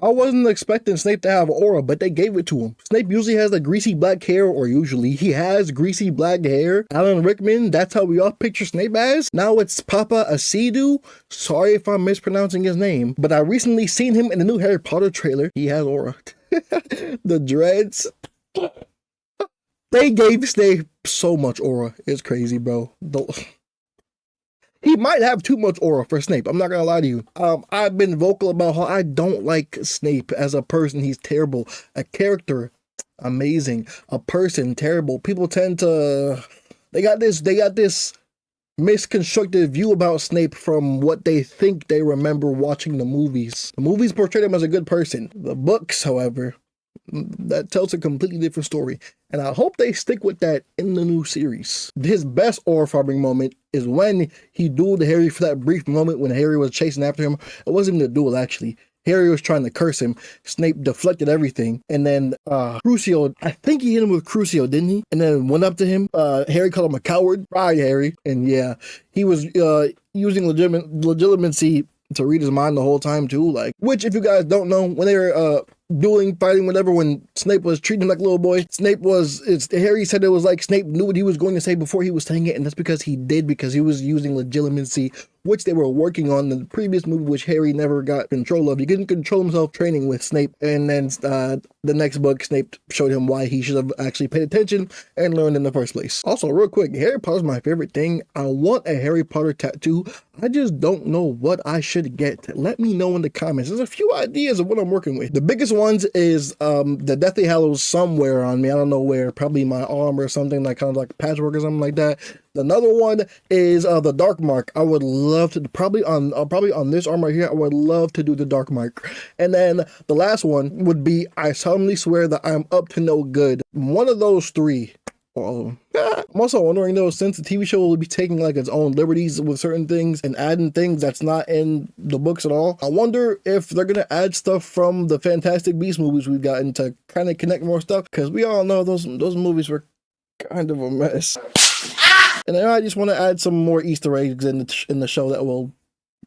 I wasn't expecting Snape to have aura, but they gave it to him. Snape usually has the greasy black hair, or usually he has greasy black hair. Alan Rickman, that's how we all picture Snape as. Now it's Papa Asidu. Sorry if I'm mispronouncing his name, but I recently seen him in the new Harry Potter trailer. He has aura. The dreads. They gave Snape so much aura. It's crazy, bro. He might have too much aura for Snape. I'm not gonna lie to you. I've been vocal about how I don't like Snape as a person. He's terrible. A character, amazing. A person, terrible. People tend to they got this misconstructed view about Snape from what they think they remember watching the movies. The movies portray him as a good person. The books, however, that tells a completely different story. And I hope they stick with that in the new series. His best aura-farming moment is when he dueled Harry for that brief moment when Harry was chasing after him. It wasn't even a duel, actually. Harry was trying to curse him. Snape deflected everything. And then Crucio, I think he hit him with Crucio, didn't he? And then went up to him. Harry called him a coward. Right, Harry. And yeah, he was using legitimacy to read his mind the whole time too. Like, which, if you guys don't know, when they were dueling, fighting, whatever, when Snape was treating him like a little boy, Harry said it was like Snape knew what he was going to say before he was saying it, and that's because he did, because he was using legitimacy, which they were working on in the previous movie, which Harry never got control of. He couldn't control himself training with Snape, and then the next book, Snape showed him why he should have actually paid attention and learned in the first place. Also, real quick, Harry Potter's my favorite thing. I want a Harry Potter tattoo. I just don't know what I should get. Let me know in the comments. There's a few ideas of what I'm working with. The biggest ones is the Deathly Hallows somewhere on me. I don't know where. Probably my arm or something, like kind of like patchwork or something like that. Another one is the Dark Mark. I would love to, probably on this arm right here, I would love to do the Dark Mark. And then the last one would be, I solemnly swear that I'm up to no good. One of those three. I'm also wondering though, since the TV show will be taking like its own liberties with certain things and adding things that's not in the books at all, I wonder if they're gonna add stuff from the Fantastic Beasts movies we've gotten to kind of connect more stuff, because we all know those movies were kind of a mess. And I just want to add some more Easter eggs in the show that will,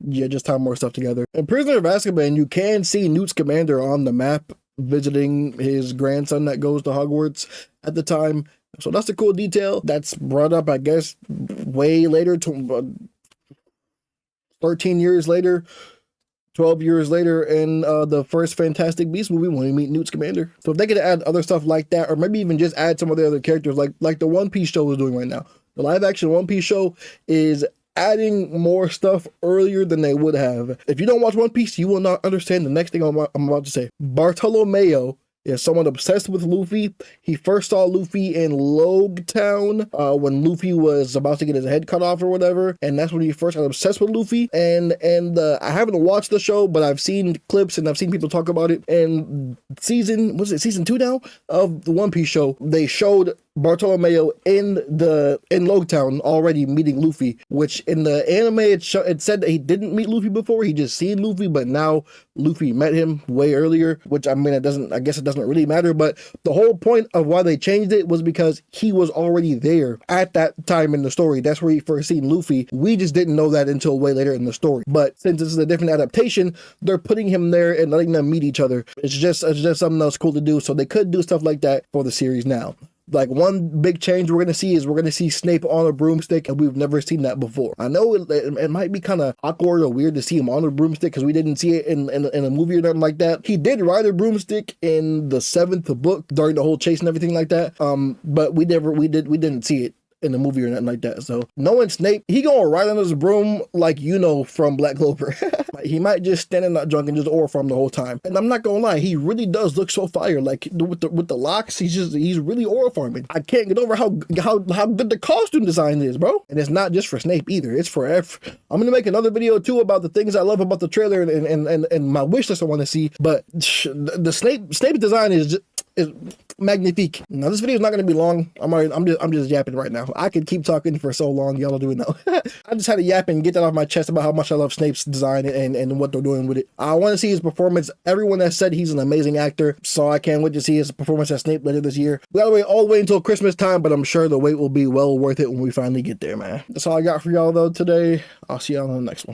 just tie more stuff together. In Prisoner of Azkaban, you can see Newt Scamander on the map visiting his grandson that goes to Hogwarts at the time. So that's a cool detail that's brought up, I guess, way later, 13 years later, 12 years later in the first Fantastic Beasts movie when we meet Newt Scamander. So if they could add other stuff like that, or maybe even just add some of the other characters like the One Piece show is doing right now. The live action One Piece show is adding more stuff earlier than they would have. If you don't watch One Piece, you will not understand the next thing I'm about to say. Bartolomeo is someone obsessed with Luffy. He first saw Luffy in Town when Luffy was about to get his head cut off or whatever, and that's when he first got obsessed with Luffy. And I haven't watched the show, but I've seen clips and I've seen people talk about it. And season 2 now of the One Piece show, they showed Bartolomeo in Town already meeting Luffy, which in the anime it said that he didn't meet Luffy before, he just seen Luffy, but now Luffy met him way earlier, which I mean, I guess it doesn't really matter, but the whole point of why they changed it was because he was already there at that time in the story. That's where he first seen Luffy. We just didn't know that until way later in the story. But since this is a different adaptation, they're putting him there and letting them meet each other. It's just something else cool to do, so they could do stuff like that for the series now. Like, one big change we're going to see Snape on a broomstick, and we've never seen that before. I know it might be kind of awkward or weird to see him on a broomstick because we didn't see it in a movie or nothing like that. He did ride a broomstick in the 7th book during the whole chase and everything like that. But we didn't see it in the movie or nothing like that. So knowing Snape, he gonna ride on his broom like from Black Clover. He might just stand in that drunk and just aura farm the whole time. And I'm not gonna lie, he really does look so fire. Like with the locks, he's really aura farming. I can't get over how good the costume design is, bro. And it's not just for Snape either. It's for I'm gonna make another video too about the things I love about the trailer and my wish list I want to see. But the Snape design is magnifique. Now this video is not going to be long. I'm just yapping right now. I could keep talking for so long, y'all do it now. I just had to yap and get that off my chest about how much I love Snape's design and what they're doing with it. I want to see his performance. Everyone has said he's an amazing actor, so I can't wait to see his performance as Snape later this year. We gotta wait all the way until Christmas time, but I'm sure the wait will be well worth it when we finally get there, man. That's all I got for y'all though today. I'll see y'all on the next one.